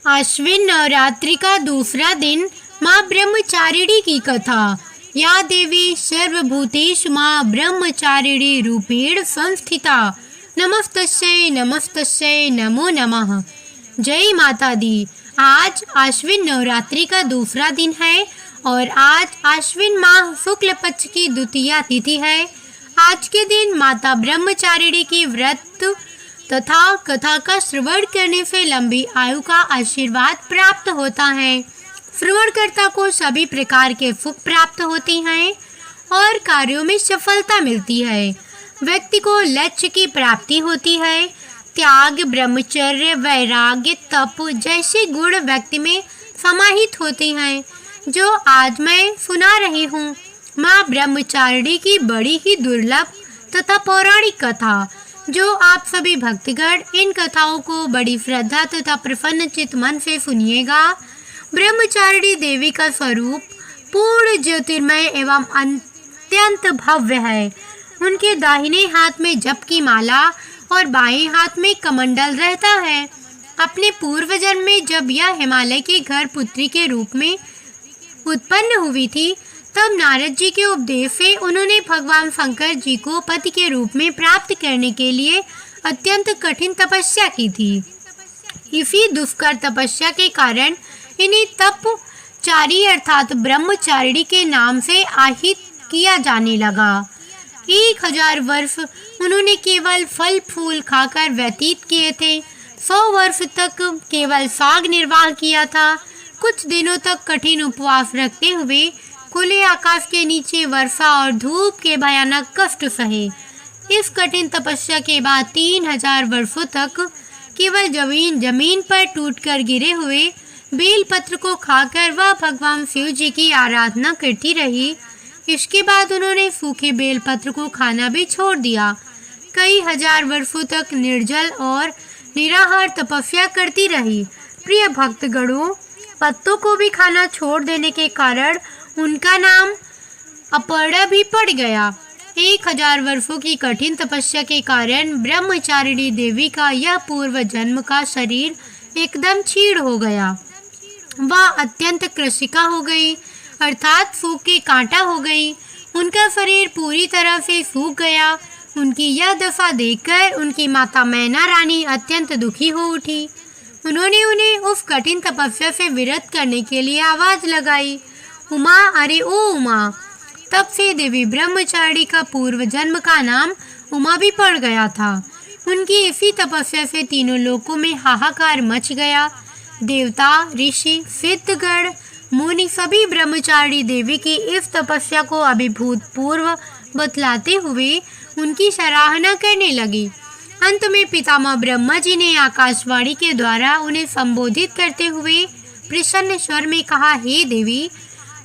आश्विन नवरात्रि का दूसरा दिन माँ ब्रह्मचारिणी की कथा। या देवी सर्वभूतेषु माँ ब्रह्मचारिणी रूपेण संस्थिता। नमस्तस्यै नमस्तस्यै नमो नमः। जय माता दी। आज आश्विन नवरात्रि का दूसरा दिन है और आज आश्विन माह शुक्ल पक्ष की द्वितीया तिथि है। आज के दिन माता ब्रह्मचारिणी की व्रत तथा कथा का श्रवण करने से लंबी आयु का आशीर्वाद प्राप्त होता है। श्रवणकर्ता को सभी प्रकार के सुख प्राप्त होते हैं और कार्यों में सफलता मिलती है। व्यक्ति को लक्ष्य की प्राप्ति होती है। त्याग, ब्रह्मचर्य, वैराग्य, तप जैसे गुण व्यक्ति में समाहित होते हैं, जो आज मैं सुना रही हूँ। माँ ब्रह्मचारिणी की बड़ी ही दुर्लभ तथा पौराणिक कथा, जो आप सभी भक्तगण इन कथाओं को बड़ी श्रद्धा तथा प्रसन्न चित्त मन से सुनिएगा। ब्रह्मचारिणी देवी का स्वरूप पूर्ण ज्योतिर्मय एवं अत्यंत भव्य है। उनके दाहिने हाथ में जप की माला और बाएं हाथ में कमंडल रहता है। अपने पूर्व जन्म में जब यह हिमालय के घर पुत्री के रूप में उत्पन्न हुई थी, तब नारद जी के उपदेश से उन्होंने भगवान शंकर जी को पति के रूप में प्राप्त करने के लिए अत्यंत कठिन तपस्या की थी। इसी दुष्कर तपस्या के कारण इन्हें तपचारी अर्थात ब्रह्मचारिणी के नाम से आहित किया जाने लगा। 1000 वर्ष उन्होंने केवल फल फूल खाकर व्यतीत किए थे। 100 वर्ष तक केवल साग निर्वाह किया था। कुछ दिनों तक कठिन उपवास रखते हुए खुले आकाश के नीचे वर्षा और धूप के भयानक कष्ट सहे। इस कठिन तपस्या के बाद 3000 वर्षों तक केवल जमीन पर टूटकर गिरे हुए बेलपत्र को खाकर वह भगवान शिव जी की आराधना करती रही। इसके बाद उन्होंने सूखे बेलपत्र को खाना भी छोड़ दिया। कई हजार वर्षों तक निर्जल और निराहार तपस्या करती रही। प्रिय भक्तगणों, पत्तों को भी खाना छोड़ देने के कारण उनका नाम अपर्णा भी पड़ गया। 1000 वर्षों की कठिन तपस्या के कारण ब्रह्मचारिणी देवी का यह पूर्व जन्म का शरीर एकदम क्षीण हो गया। वह अत्यंत कृशिका हो गई, अर्थात सूख के कांटा हो गई। उनका शरीर पूरी तरह से सूख गया। उनकी यह दशा देखकर उनकी माता मैना रानी अत्यंत दुखी हो उठी। उन्होंने उन्हें उस कठिन तपस्या से विरत करने के लिए आवाज लगाई, उमा, अरे ओ उमा। तब से देवी ब्रह्मचारिणी का पूर्व जन्म का नाम उमा भी पड़ गया था। उनकी इसी तपस्या से तीनों लोकों में हाहाकार मच गया। देवता, ऋषि, सिद्धगण, मुनि सभी ब्रह्मचारिणी देवी की इस तपस्या को अभिभूतपूर्व बतलाते हुए उनकी सराहना करने लगी। अंत में पितामह ब्रह्मा जी ने आकाशवाणी के द्वारा उन्हें संबोधित करते हुए प्रसन्न स्वर में कहा, हे देवी,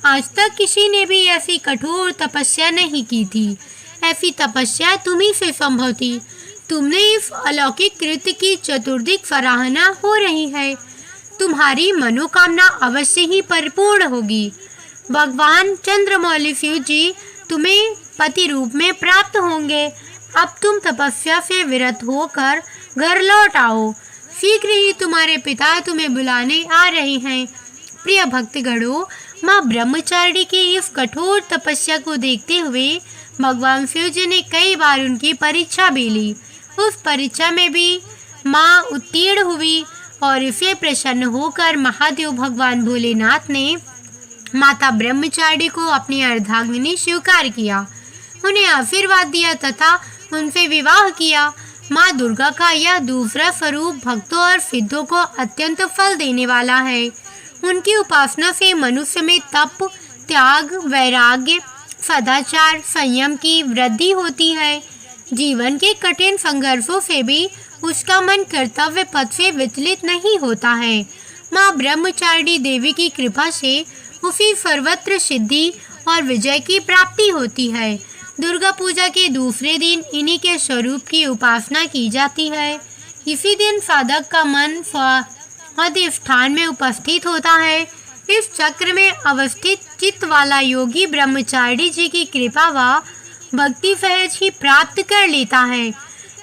आज तक किसी ने भी ऐसी कठोर तपस्या नहीं की थी। ऐसी तपस्या तुम्ही से संभव थी। तुमने इस अलौकिक कृत्य की चतुर्दिक सराहना हो रही है। तुम्हारी मनोकामना अवश्य ही परिपूर्ण होगी। भगवान चंद्रमौली शिव जी तुम्हें पति रूप में प्राप्त होंगे। अब तुम तपस्या से विरत होकर घर लौट आओ। शीघ्र ही तुम्हारे पिता तुम्हें बुलाने आ रहे हैं। प्रिय भक्तगणों, माँ ब्रह्मचारिणी की इस कठोर तपस्या को देखते हुए भगवान शिव जी ने कई बार उनकी परीक्षा भी ली। उस परीक्षा में भी माँ उत्तीर्ण हुई और इसे प्रसन्न होकर महादेव भगवान भोलेनाथ ने माता ब्रह्मचारिणी को अपनी अर्धांगिनी स्वीकार किया, उन्हें आशीर्वाद दिया तथा उनसे विवाह किया। माँ दुर्गा का यह दूसरा स्वरूप भक्तों और सिद्धों को अत्यंत फल देने वाला है। उनकी उपासना से मनुष्य में तप, त्याग, वैराग्य, सदाचार, संयम की वृद्धि होती है। जीवन के कठिन संघर्षों से भी उसका मन कर्तव्य पथ से विचलित नहीं होता है। माँ ब्रह्मचारिणी देवी की कृपा से उसी सर्वत्र सिद्धि और विजय की प्राप्ति होती है। दुर्गा पूजा के दूसरे दिन इन्हीं के स्वरूप की उपासना की जाती है। इसी दिन साधक का मन स्वादि स्थान में उपस्थित होता है। इस चक्र में अवस्थित चित्त वाला योगी ब्रह्मचारिणी जी की कृपा व भक्ति सहज ही प्राप्त कर लेता है।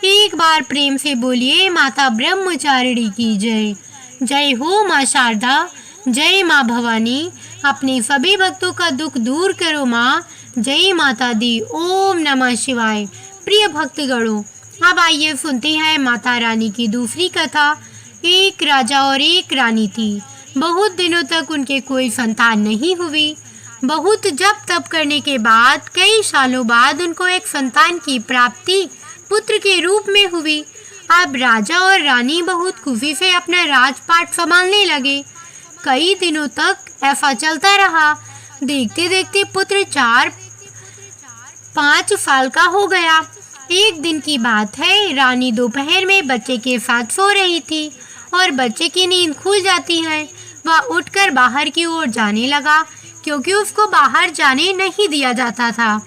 एक बार प्रेम से बोलिए, माता ब्रह्मचारिणी की जय। जय हो माँ शारदा, जय माँ भवानी, अपने सभी भक्तों का दुख दूर करो माँ। जय माता दी। ओम नमः शिवाय। प्रिय भक्तगणों, अब आइए सुनते हैं माता रानी की दूसरी कथा। एक राजा और एक रानी थी। बहुत दिनों तक उनके कोई संतान नहीं हुई। बहुत जप तप करने के बाद कई सालों बाद उनको एक संतान की प्राप्ति पुत्र के रूप में हुई। अब राजा और रानी बहुत खुशी से अपना राजपाट संभालने लगे। कई दिनों तक ऐसा चलता रहा। देखते देखते पुत्र 4-5 साल का हो गया। एक दिन की बात है, रानी दोपहर में बच्चे के साथ सो रही थी और बच्चे की नींद खुल जाती है। वह उठकर बाहर की ओर जाने लगा, क्योंकि उसको बाहर जाने नहीं दिया जाता था।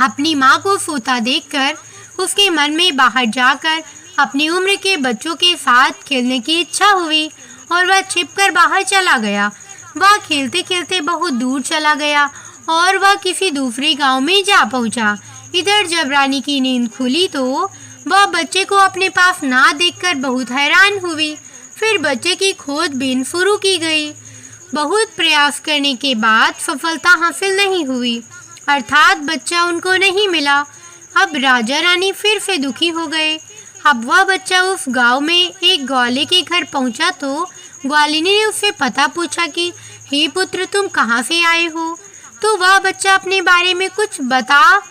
अपनी माँ को सोता देखकर उसके मन में बाहर जाकर अपनी उम्र के बच्चों के साथ खेलने की इच्छा हुई और वह छिपकर बाहर चला गया। वह खेलते खेलते बहुत दूर चला गया और वह किसी दूसरे गांव में जा पहुंचा। इधर जब रानी की नींद खुली तो वह बच्चे को अपने पास ना देखकर बहुत हैरान हुई। फिर बच्चे की खोजबीन शुरू की गई। बहुत प्रयास करने के बाद सफलता हासिल नहीं हुई, अर्थात बच्चा उनको नहीं मिला। अब राजा रानी फिर से दुखी हो गए। अब वह बच्चा उस गांव में एक ग्वाले के घर पहुंचा तो ग्वालिनी ने उससे पता पूछा कि हे पुत्र, तुम कहाँ से आए हो? तो वह बच्चा अपने बारे में कुछ बता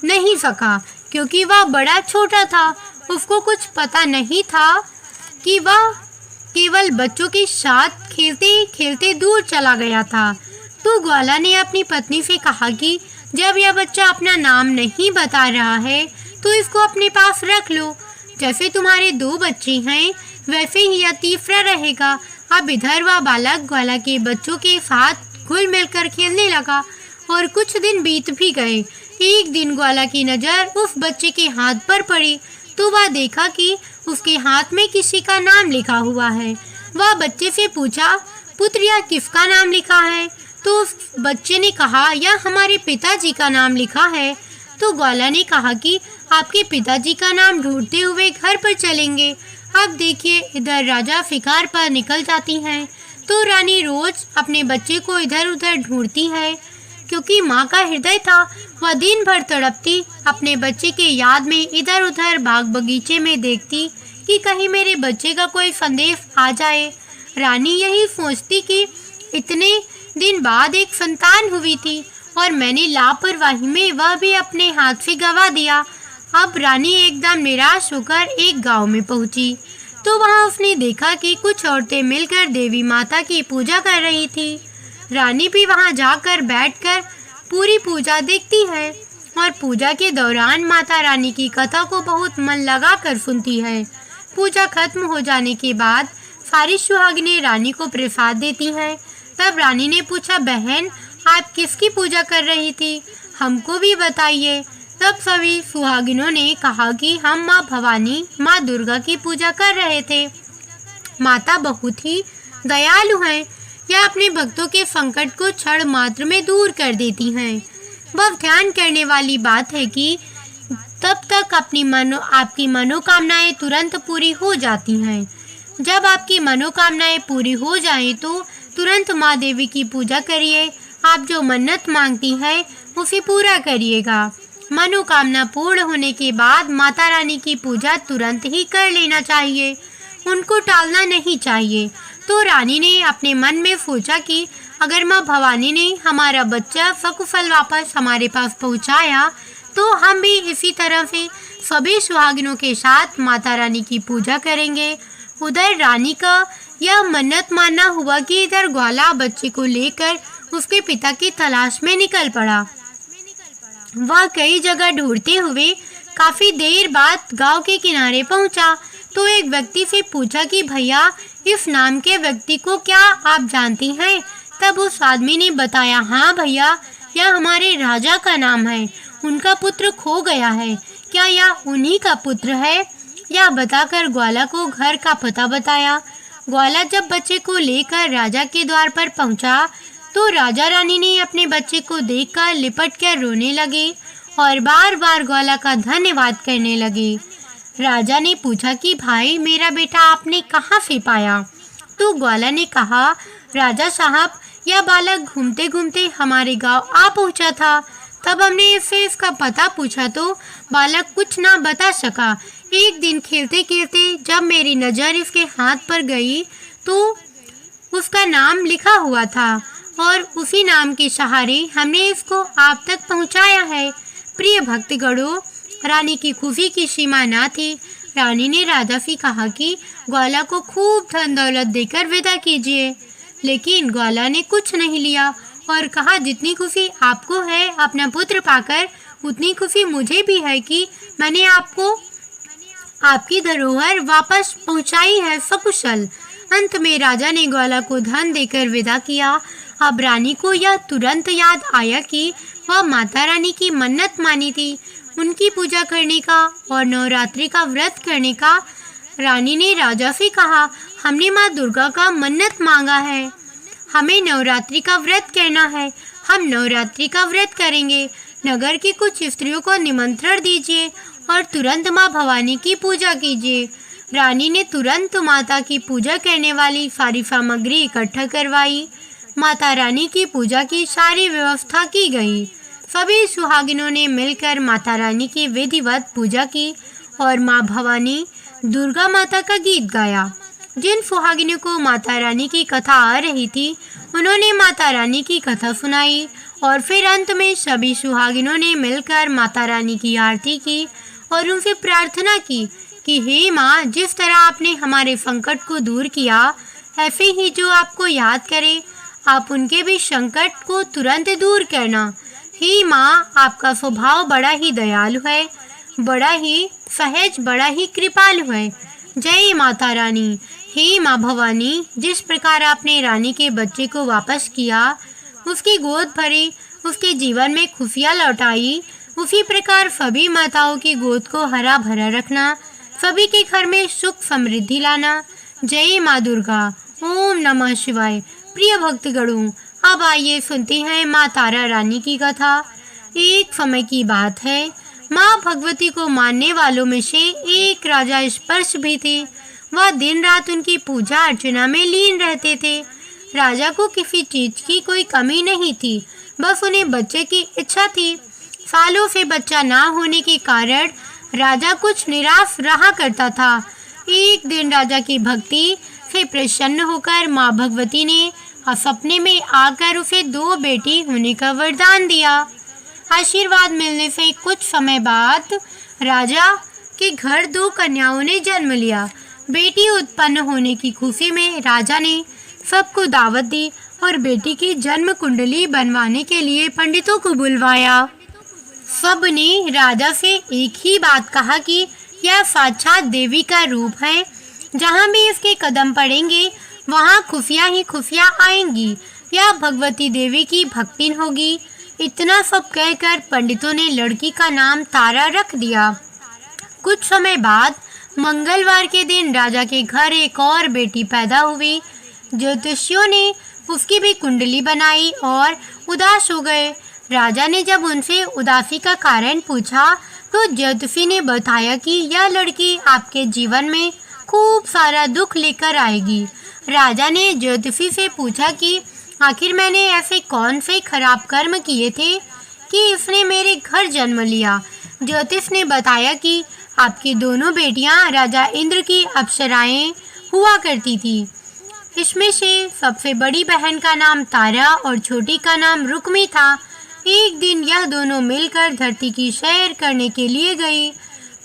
नहीं सका, क्योंकि वह बड़ा छोटा था। उसको कुछ पता नहीं था कि वह केवल बच्चों के साथ खेलते खेलते दूर चला गया था। तो ग्वाला ने अपनी पत्नी से कहा कि जब यह बच्चा अपना नाम नहीं बता रहा है तो इसको अपने पास रख लो। जैसे तुम्हारे 2 बच्चे हैं वैसे ही यह तीसरा रहेगा। अब इधर वह बालक ग्वाला के बच्चों के साथ घुल मिलकर खेलने लगा और कुछ दिन बीत भी गए। एक दिन ग्वाला की नज़र उस बच्चे के हाथ पर पड़ी तो वह देखा कि उसके हाथ में किसी का नाम लिखा हुआ है। वह बच्चे से पूछा, पुत्र, यह किसका नाम लिखा है? तो उस बच्चे ने कहा, यह हमारे पिताजी का नाम लिखा है। तो ग्वाला ने कहा कि आपके पिताजी का नाम ढूंढते हुए घर पर चलेंगे। अब देखिए, इधर राजा शिकार पर निकल जाती हैं तो रानी रोज अपने बच्चे को इधर उधर ढूंढती है, क्योंकि माँ का हृदय था। वह दिन भर तड़पती अपने बच्चे के याद में इधर उधर बाग बगीचे में देखती कि कहीं मेरे बच्चे का कोई संदेश आ जाए। रानी यही सोचती कि इतने दिन बाद एक संतान हुई थी और मैंने लापरवाही में वह भी अपने हाथ से गंवा दिया। अब रानी एकदम निराश होकर एक गांव में पहुंची तो वहां उसने देखा कि कुछ औरतें मिलकर देवी माता की पूजा कर रही थी। रानी भी वहां जाकर बैठकर पूरी पूजा देखती है और पूजा के दौरान माता रानी की कथा को बहुत मन लगाकर सुनती है। पूजा खत्म हो जाने के बाद सारी सुहागिनें रानी को प्रसाद देती हैं। तब रानी ने पूछा, बहन, आप किसकी पूजा कर रही थी? हमको भी बताइए। तब सभी सुहागिनों ने कहा कि हम माँ भवानी, माँ दुर्गा की पूजा कर रहे थे। माता बहुत ही दयालु हैं। यह अपने भक्तों के संकट को क्षण मात्र में दूर कर देती हैं। वह ध्यान करने वाली बात है कि तब तक आपकी मनोकामनाएं तुरंत पूरी हो जाती हैं। जब आपकी मनोकामनाएं पूरी हो जाएं तो तुरंत माँ देवी की पूजा करिए। आप जो मन्नत मांगती हैं उसे पूरा करिएगा। मनोकामना पूर्ण होने के बाद माता रानी की पूजा तुरंत ही कर लेना चाहिए, उनको टालना नहीं चाहिए। तो रानी ने अपने मन में सोचा कि अगर माँ भवानी ने हमारा बच्चा सकुशल वापस हमारे पास पहुँचाया तो हम भी इसी तरह से सभी सुहागिनों के साथ माता रानी की पूजा करेंगे। उधर रानी का यह मन्नत मानना हुआ कि इधर ग्वाला बच्चे को लेकर उसके पिता की तलाश में निकल पड़ा। वह कई जगह ढूंढते हुए काफी देर बाद गांव के किनारे पहुंचा तो एक व्यक्ति से पूछा कि भैया, इस नाम के व्यक्ति को क्या आप जानती हैं? तब उस आदमी ने बताया, हाँ भैया, यह हमारे राजा का नाम है। उनका पुत्र खो गया है। क्या यह उन्हीं का पुत्र है? यह बताकर ग्वाला को घर का पता बताया। ग्वाला जब बच्चे को लेकर राजा के द्वार पर पहुंचा तो राजा रानी ने अपने बच्चे को देखकर लिपट कर रोने लगे और बार बार ग्वाला का धन्यवाद करने लगे। राजा ने पूछा कि भाई, मेरा बेटा आपने कहाँ से पाया? तो ग्वाला ने कहा, राजा साहब, यह बालक घूमते घूमते हमारे गांव आ पहुंचा था। तब हमने इससे इसका पता पूछा तो बालक कुछ ना बता सका। एक दिन खेलते खेलते जब मेरी नज़र इसके हाथ पर गई तो उसका नाम लिखा हुआ था और उसी नाम के सहारे हमने इसको आप तक पहुंचाया है। प्रिय भक्तगणों, रानी की खुशी की सीमा ना थी। रानी ने राजा से कहा कि ग्वाला को खूब धन दौलत देकर विदा कीजिए, लेकिन ग्वाला ने कुछ नहीं लिया और कहा, जितनी खुशी आपको है अपना पुत्र पाकर, उतनी खुशी मुझे भी है कि मैंने आपको आपकी धरोहर वापस पहुंचाई है सकुशल। अंत में राजा ने ग्वाला को धन देकर विदा किया। अब रानी को यह तुरंत याद आया कि वह माता रानी की मन्नत मानी थी, उनकी पूजा करने का और नवरात्रि का व्रत करने का। रानी ने राजा से कहा, हमने माँ दुर्गा का मन्नत मांगा है, हमें नवरात्रि का व्रत करना है, हम नवरात्रि का व्रत करेंगे। नगर की कुछ स्त्रियों को निमंत्रण दीजिए और तुरंत माँ भवानी की पूजा कीजिए। रानी ने तुरंत माता की पूजा करने वाली सारी सामग्री इकट्ठा करवाई। माता रानी की पूजा की सारी व्यवस्था की गई। सभी सुहागिनों ने मिलकर माता रानी की विधिवत पूजा की और माँ भवानी दुर्गा माता का गीत गाया। जिन सुहागिनों को माता रानी की कथा आ रही थी, उन्होंने माता रानी की कथा सुनाई और फिर अंत में सभी सुहागिनों ने मिलकर माता रानी की आरती की और उनसे प्रार्थना की कि हे माँ, जिस तरह आपने हमारे संकट को दूर किया, ऐसे ही जो आपको याद करे, आप उनके भी संकट को तुरंत दूर करना। हे माँ, आपका स्वभाव बड़ा ही दयालु है, बड़ा ही सहज, बड़ा ही कृपालु है। जय माता रानी। हे माँ भवानी, जिस प्रकार आपने रानी के बच्चे को वापस किया, उसकी गोद भरी, उसके जीवन में खुशियाँ लौटाई, उसी प्रकार सभी माताओं की गोद को हरा भरा रखना, सभी के घर में सुख समृद्धि लाना। जय माँ दुर्गा। ओम नमः शिवाय। प्रिय भक्तगणों, अब आइए सुनते हैं माँ तारा रानी की कथा। एक समय की बात है, माँ भगवती को मानने वालों में से एक राजा स्पर्श भी थे। वह दिन रात उनकी पूजा अर्चना में लीन रहते थे। राजा को किसी चीज की कोई कमी नहीं थी, बस उन्हें बच्चे की इच्छा थी। सालों से बच्चा ना होने के कारण राजा कुछ निराश रहा करता था। एक दिन राजा की भक्ति से प्रसन्न होकर माँ भगवती ने सपने में आकर उसे 2 बेटी होने का वरदान दिया। आशीर्वाद मिलने से कुछ समय बाद राजा के घर 2 कन्याओं ने जन्म लिया। बेटी उत्पन्न होने की खुशी में राजा ने सबको दावत दी और बेटी की जन्म कुंडली बनवाने के लिए पंडितों को बुलवाया। सब ने राजा से एक ही बात कहा कि यह साक्षात देवी का रूप है, जहाँ भी इसके कदम पड़ेंगे वहाँ खुशियाँ ही खुशियाँ आएंगी, यह भगवती देवी की भक्तिन होगी। इतना सब कहकर पंडितों ने लड़की का नाम तारा रख दिया। कुछ समय बाद मंगलवार के दिन राजा के घर एक और बेटी पैदा हुई। ज्योतिषियों ने उसकी भी कुंडली बनाई और उदास हो गए। राजा ने जब उनसे उदासी का कारण पूछा तो ज्योतिषी ने बताया कि यह लड़की आपके जीवन में खूब सारा दुख लेकर आएगी। राजा ने ज्योतिषी से पूछा कि आखिर मैंने ऐसे कौन से खराब कर्म किए थे कि इसने मेरे घर जन्म लिया। ज्योतिष ने बताया कि आपकी 2 बेटियां राजा इंद्र की अप्सराएं हुआ करती थी। इसमें से सबसे बड़ी बहन का नाम तारा और छोटी का नाम रुक्मी था। एक दिन यह दोनों मिलकर धरती की सैर करने के लिए गई।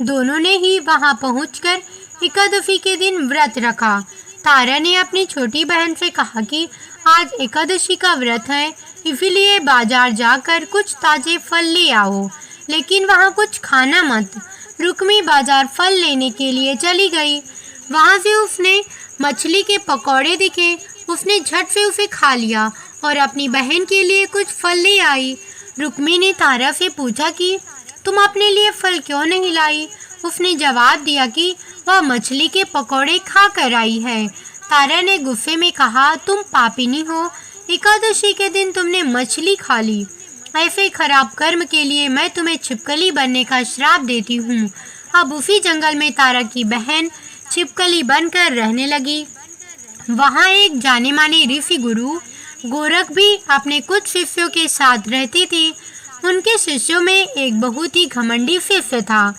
दोनों ने ही वहां पहुंचकर एकादशी के दिन व्रत रखा। तारा ने अपनी छोटी बहन से कहा कि आज एकादशी का व्रत है, इसलिए बाजार जाकर कुछ ताजे फल ले आओ, लेकिन वहाँ कुछ खाना मत। रुक्मी बाजार फल लेने के लिए चली गई। वहाँ से उसने मछली के पकौड़े दिखे, उसने झट से उसे खा लिया और अपनी बहन के लिए कुछ फल ले आई। रुक्मी ने तारा से पूछा कि तुम अपने लिए फल क्यों नहीं लाई? उसने जवाब दिया कि वह मछली के पकौड़े खा कर आई है। तारा ने गुस्से में कहा, तुम पापिनी हो, एकादशी के दिन तुमने मछली खा ली। ऐसे खराब कर्म के लिए मैं तुम्हें छिपकली बनने का श्राप देती हूँ। अब उसी जंगल में तारा की बहन छिपकली बनकर रहने लगी। वहाँ एक जाने माने ऋषि गुरु गोरख भी अपने कुछ शिष्यों के साथ रहते थे। उनके शिष्यों में एक बहुत ही घमंडी शिष्य था।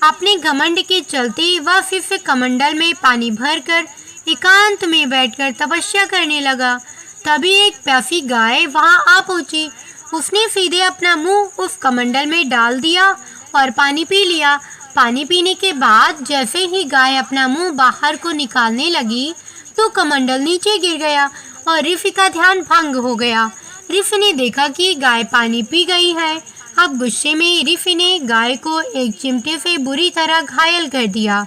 अपने घमंड के चलते वह शिष्य कमंडल में पानी भरकर एकांत में बैठकर तपस्या करने लगा। तभी एक प्यासी गाय वहां आ पहुंची। उसने सीधे अपना मुंह उस कमंडल में डाल दिया और पानी पी लिया। पानी पीने के बाद जैसे ही गाय अपना मुंह बाहर को निकालने लगी तो कमंडल नीचे गिर गया और ऋषि का ध्यान भंग हो गया। ऋषि ने देखा कि गाय पानी पी गई है। अब गुस्से में ऋषि ने गाय को एक चिमटे से बुरी तरह घायल कर दिया।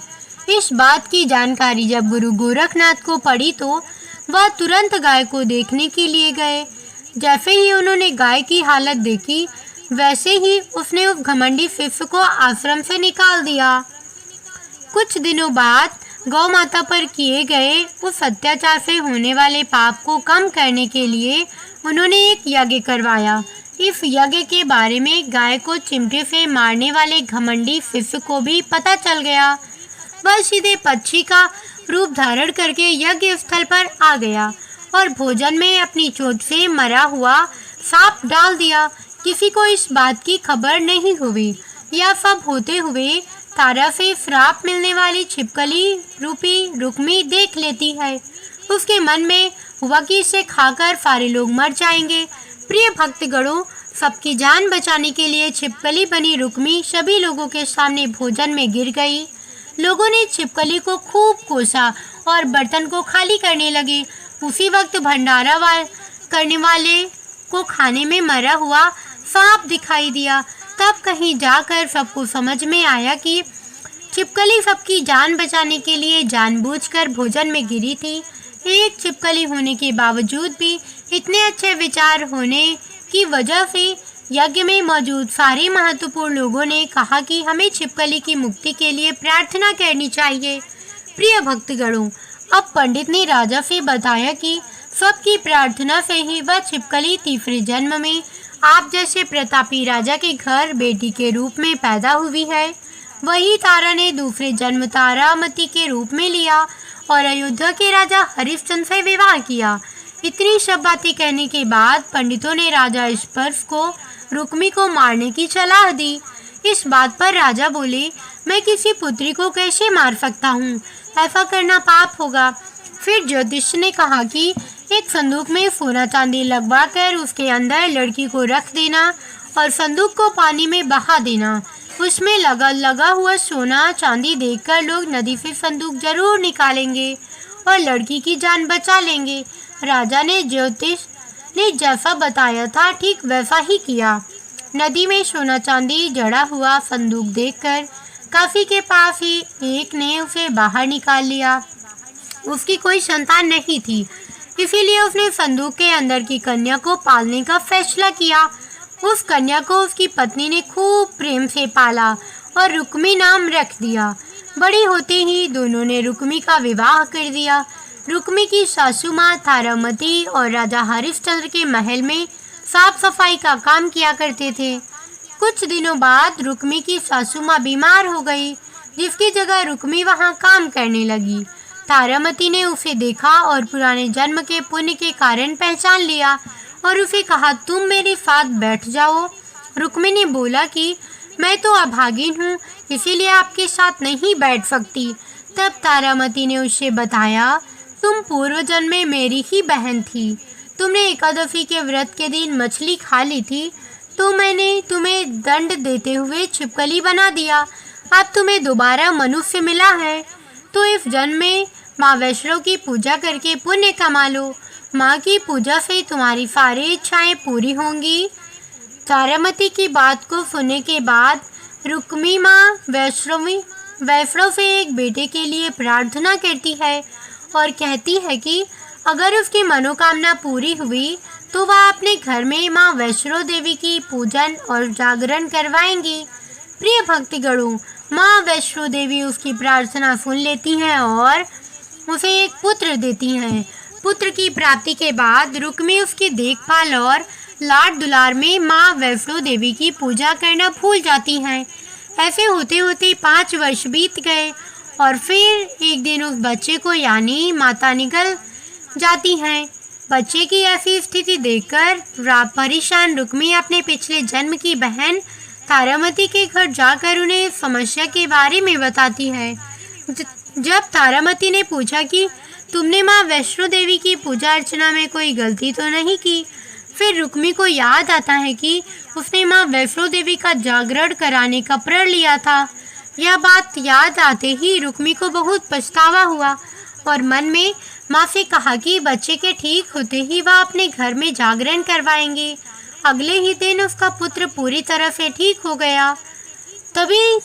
इस बात की जानकारी जब गुरु गोरखनाथ को पड़ी तो वह तुरंत गाय को देखने के लिए गए। जैसे ही उन्होंने गाय की हालत देखी वैसे ही उसने उस घमंडी शिष्य को आश्रम से निकाल दिया। कुछ दिनों बाद गौ माता पर किए गए उस अत्याचार से होने वाले पाप को कम करने के लिए उन्होंने एक यज्ञ करवाया। इस यज्ञ के बारे में गाय को चिमटे से मारने वाले घमंडी शिष्य को भी पता चल गया। वह सीधे पक्षी का रूप धारण करके यज्ञ स्थल पर आ गया और भोजन में अपनी चोट से मरा हुआ सांप डाल दिया। किसी को इस बात की खबर नहीं हुई। यह सब होते हुए तारा से श्राप मिलने वाली छिपकली रूपी रुक्मी देख लेती है। उसके मन में हुआ कि इसे खाकर सारे लोग मर जाएंगे। प्रिय भक्तगणों, सबकी जान बचाने के लिए छिपकली बनी रुक्मी सभी लोगों के सामने भोजन में गिर गई। लोगों ने छिपकली को खूब कोसा और बर्तन को खाली करने लगे। उसी वक्त भंडारा करने वाले को खाने में मरा हुआ सांप दिखाई दिया। तब कहीं जाकर सबको समझ में आया कि छिपकली सबकी जान बचाने के लिए जानबूझकर भोजन में गिरी थी। एक छिपकली होने के बावजूद भी इतने अच्छे विचार होने की वजह से यज्ञ में मौजूद सारे महत्वपूर्ण लोगों ने कहा कि हमें छिपकली की मुक्ति के लिए प्रार्थना करनी चाहिए। प्रिय भक्तगणों, अब पंडित ने राजा से बताया कि सबकी प्रार्थना से ही वह छिपकली तीसरे जन्म में आप जैसे प्रतापी राजा के घर बेटी के रूप में पैदा हुई है। वही तारा ने दूसरे जन्म तारामती के रूप में लिया और अयोध्या के राजा हरिश्चंद्र से विवाह किया। इतनी सब बातें कहने के बाद पंडितों ने राजा स्पर्श को रुक्मी को मारने की सलाह दी। इस बात पर राजा बोले, मैं किसी पुत्री को कैसे मार सकता हूँ? ऐसा करना पाप होगा। फिर ज्योतिष ने कहा कि एक संदूक में सोना चांदी लगवाकर उसके अंदर लड़की को रख देना और संदूक को पानी में बहा देना। उसमें लगा हुआ सोना चांदी देखकर लोग नदी से संदूक जरूर निकालेंगे और लड़की की जान बचा लेंगे। राजा ने ज्योतिष ने जैसा बताया था ठीक वैसा ही किया। नदी में सोना चांदी जड़ा हुआ संदूक देखकर काशी के पास ही एक ने उसे बाहर निकाल लिया। उसकी कोई संतान नहीं थी, इसीलिए उसने संदूक के अंदर की कन्या को पालने का फैसला किया। उस कन्या को उसकी पत्नी ने खूब प्रेम से पाला और रुक्मी नाम रख दिया। बड़ी होते ही दोनों ने रुक्मी का विवाह कर दिया। रुक्मी की सासू माँ तारामती और राजा हरिश्चंद्र के महल में साफ सफाई का काम किया करते थे। कुछ दिनों बाद रुक्मी की सासू माँ बीमार हो गई, जिसकी जगह रुक्मी वहाँ काम करने लगी। तारामती ने उसे देखा और पुराने जन्म के पुण्य के कारण पहचान लिया और उसे कहा, तुम मेरे साथ बैठ जाओ। रुक्मी ने बोला कि मैं तो अभागिन हूँ, इसीलिए आपके साथ नहीं बैठ सकती। तब तारामती ने उसे बताया, तुम पूर्व जन्म में मेरी ही बहन थी। तुमने एकादशी के व्रत के दिन मछली खा ली थी, तो मैंने तुम्हें दंड देते हुए छिपकली बना दिया। अब तुम्हें दोबारा मनुष्य मिला है, तो इस जन्म में माँ वैष्णव की पूजा करके पुण्य कमा लो। माँ की पूजा से तुम्हारी सारी इच्छाएं पूरी होंगी। तारामती की बात को सुनने के बाद रुक्मी माँ वैष्णव से एक बेटे के लिए प्रार्थना करती है और कहती है कि अगर उसकी मनोकामना पूरी हुई तो वह अपने घर में माँ वैष्णो देवी की पूजन और जागरण करवाएंगी। प्रिय भक्तगणों, माँ वैष्णो देवी उसकी प्रार्थना सुन लेती हैं और उसे एक पुत्र देती हैं। पुत्र की प्राप्ति के बाद रुक्मी उसकी देखभाल और लाड दुलार में माँ वैष्णो देवी की पूजा करना भूल जाती हैं। ऐसे होते होते 5 वर्ष बीत गए और फिर एक दिन उस बच्चे को यानी माता निकल जाती हैं। बच्चे की ऐसी स्थिति देखकर परेशान रुक्मी अपने पिछले जन्म की बहन तारामती के घर जाकर उन्हें समस्या के बारे में बताती है। जब तारामती ने पूछा कि तुमने माँ वैष्णो देवी की पूजा अर्चना में कोई गलती तो नहीं की, फिर रुक्मी को याद आता है कि उसने माँ वैष्णो देवी का जागरण कराने का प्रण लिया था। यह बात याद आते ही रुक्मी को बहुत पछतावा हुआ और मन में माँ से कहा कि बच्चे के ठीक होते ही वह अपने घर में जागरण करवाएंगे। अगले ही दिन उसका पुत्र पूरी तरह से ठीक हो गया। तभी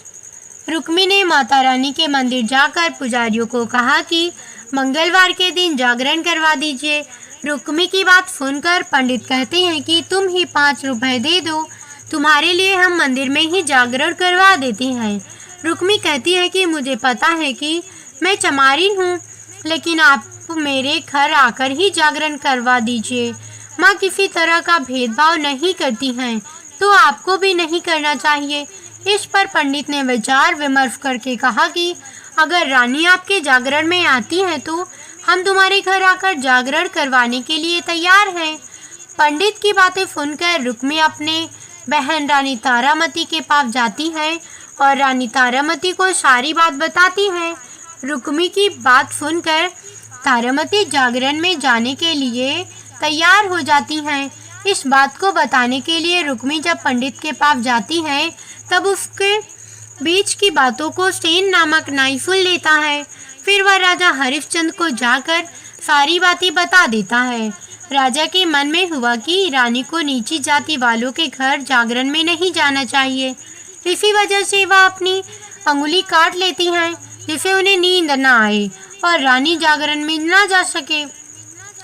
रुक्मी ने माता रानी के मंदिर जाकर पुजारियों को कहा कि मंगलवार के दिन जागरण करवा दीजिए। रुक्मी की बात सुनकर पंडित कहते हैं कि तुम ही 5 रुपए दे दो, तुम्हारे लिए हम मंदिर में ही जागरण करवा देते हैं। रुक्मी कहती है कि मुझे पता है कि मैं चमारिन हूँ, लेकिन आप मेरे घर आकर ही जागरण करवा दीजिए। माँ किसी तरह का भेदभाव नहीं करती हैं, तो आपको भी नहीं करना चाहिए। इस पर पंडित ने विचार विमर्श करके कहा कि अगर रानी आपके जागरण में आती है तो हम तुम्हारे घर आकर जागरण करवाने के लिए तैयार हैं। पंडित की बातें सुनकर रुक्मी अपने बहन रानी तारामती के पास जाती है और रानी तारामती को सारी बात बताती है। रुक्मी की बात सुनकर तारामती जागरण में जाने के लिए तैयार हो जाती हैं। इस बात को बताने के लिए रुक्मी जब पंडित के पास जाती है तब उसके बीच की बातों को सेन नामक नाई सुन लेता है। फिर वह राजा हरिश्चंद्र को जाकर सारी बातें बता देता है। राजा के मन में हुआ कि रानी को नीची जाति वालों के घर जागरण में नहीं जाना चाहिए। इसी वजह से वह अपनी अंगुली काट लेती हैं जिससे उन्हें नींद न आए और रानी जागरण में न जा सके।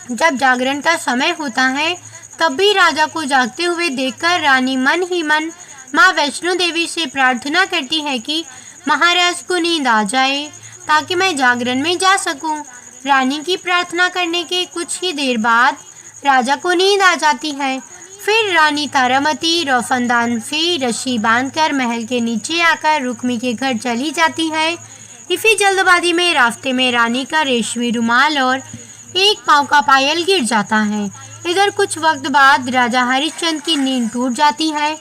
जब जागरण का समय होता है तब भी राजा को जागते हुए देखकर रानी मन ही मन माँ वैष्णो देवी से प्रार्थना करती है कि महाराज को नींद आ जाए ताकि मैं जागरण में जा सकूं। रानी की प्रार्थना करने के कुछ ही देर बाद राजा को नींद आ जाती है। फिर रानी तारामती रोशनदान से रस्सी बांधकर महल के नीचे आकर रुक्मी के घर चली जाती है। इसी जल्दबाजी में रास्ते में रानी का रेशमी रुमाल और एक पाँव का पायल गिर जाता है। इधर कुछ वक्त बाद राजा हरिश्चंद्र की नींद टूट जाती है।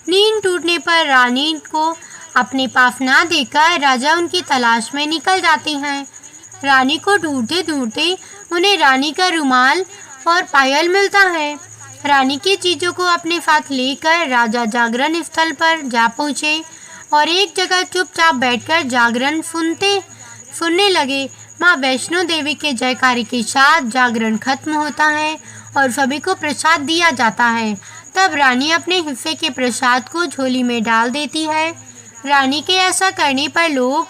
नींद टूटने पर रानी को अपने पास ना देखकर राजा उनकी तलाश में निकल जाते हैं। रानी को ढूंढते ढूंढते उन्हें रानी का रुमाल और पायल मिलता है। रानी की चीज़ों को अपने साथ लेकर राजा जागरण स्थल पर जा पहुँचे और एक जगह चुपचाप बैठकर जागरण सुनने लगे। माँ वैष्णो देवी के जयकारे के साथ जागरण खत्म होता है और सभी को प्रसाद दिया जाता है। तब रानी अपने हिस्से के प्रसाद को झोली में डाल देती है। रानी के ऐसा करने पर लोग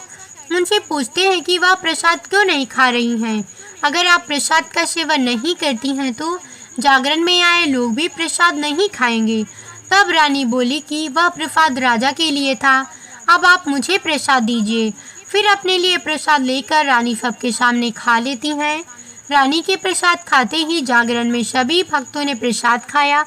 उनसे पूछते हैं कि वह प्रसाद क्यों नहीं खा रही हैं। अगर आप प्रसाद का सेवन नहीं करती हैं तो जागरण में आए लोग भी प्रसाद नहीं खाएंगे। तब रानी बोली कि वह प्रसाद राजा के लिए था, अब आप मुझे प्रसाद दीजिए। फिर अपने लिए प्रसाद लेकर रानी सबके सामने खा लेती हैं। रानी के प्रसाद खाते ही जागरण में सभी भक्तों ने प्रसाद खाया।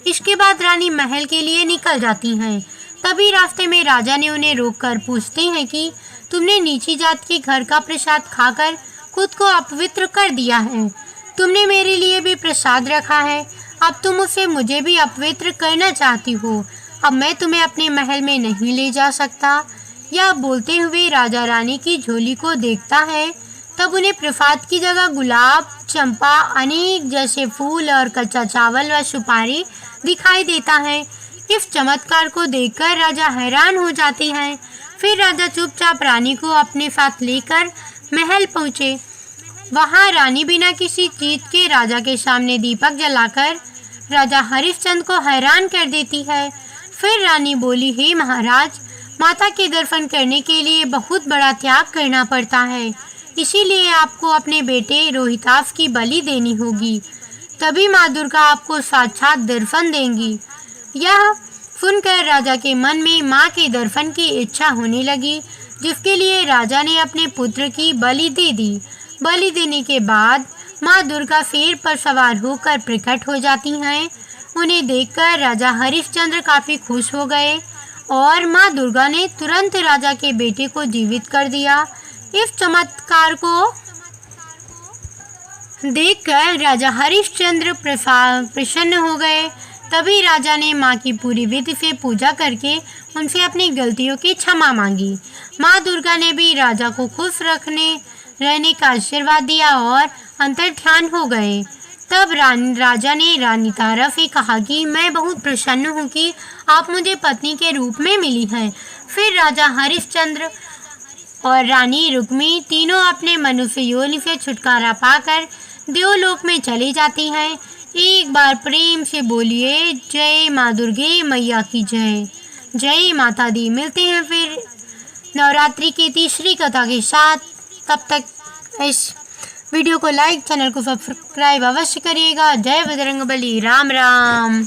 इसके बाद रानी महल के लिए निकल जाती हैं। तभी रास्ते में राजा ने उन्हें रोककर पूछते हैं कि तुमने नीची जात के घर का प्रसाद खाकर खुद को अपवित्र कर दिया है। तुमने मेरे लिए भी प्रसाद रखा है, अब तुम उसे मुझे भी अपवित्र करना चाहती हो। अब मैं तुम्हें अपने महल में नहीं ले जा सकता। यह बोलते हुए राजा रानी की झोली को देखता है। तब उन्हें प्रसाद की जगह गुलाब, चंपा, अनेक जैसे फूल और कच्चा चावल व सुपारी दिखाई देता है। इस चमत्कार को देखकर राजा हैरान हो जाते हैं। फिर राजा चुपचाप रानी को अपने साथ लेकर महल पहुँचे। वहाँ रानी बिना किसी चीज के राजा के सामने दीपक जलाकर राजा हरिश्चंद्र को हैरान कर देती है। फिर रानी बोली, हे महाराज, माता के दर्शन करने के लिए बहुत बड़ा त्याग करना पड़ता है, इसीलिए आपको अपने बेटे रोहितास की बलि देनी होगी, तभी माँ दुर्गा आपको साक्षात दर्शन देंगी। यह सुनकर राजा के मन में माँ के दर्शन की इच्छा होने लगी, जिसके लिए राजा ने अपने पुत्र की बलि दे दी। बलि देने के बाद माँ दुर्गा शेर पर सवार होकर प्रकट हो जाती हैं। उन्हें देखकर राजा हरिश्चंद्र काफ़ी खुश हो गए और माँ दुर्गा ने तुरंत राजा के बेटे को जीवित कर दिया। इस चमत्कार को देखकर राजा हरिश्चंद्र प्रसन्न हो गए। तभी राजा ने माँ की पूरी विधि से पूजा करके उनसे अपनी गलतियों की क्षमा मांगी। माँ दुर्गा ने भी राजा को खुश रहने का आशीर्वाद दिया और अंतर्ध्यान हो गए। तब राजा ने रानी तारा से कहा कि मैं बहुत प्रसन्न हूँ कि आप मुझे पत्नी के रूप में मिली हैं। फिर राजा हरिश्चंद्र और रानी रुक्मी तीनों अपने मनुष्य योनि से छुटकारा पाकर देवलोक में चली जाती हैं। एक बार प्रेम से बोलिए, जय माँ दुर्गे मैया की जय। जय माता दी। मिलते हैं फिर नवरात्रि की तीसरी कथा के साथ। तब तक इस वीडियो को लाइक, चैनल को सब्सक्राइब अवश्य करिएगा। जय बजरंगबली। राम राम।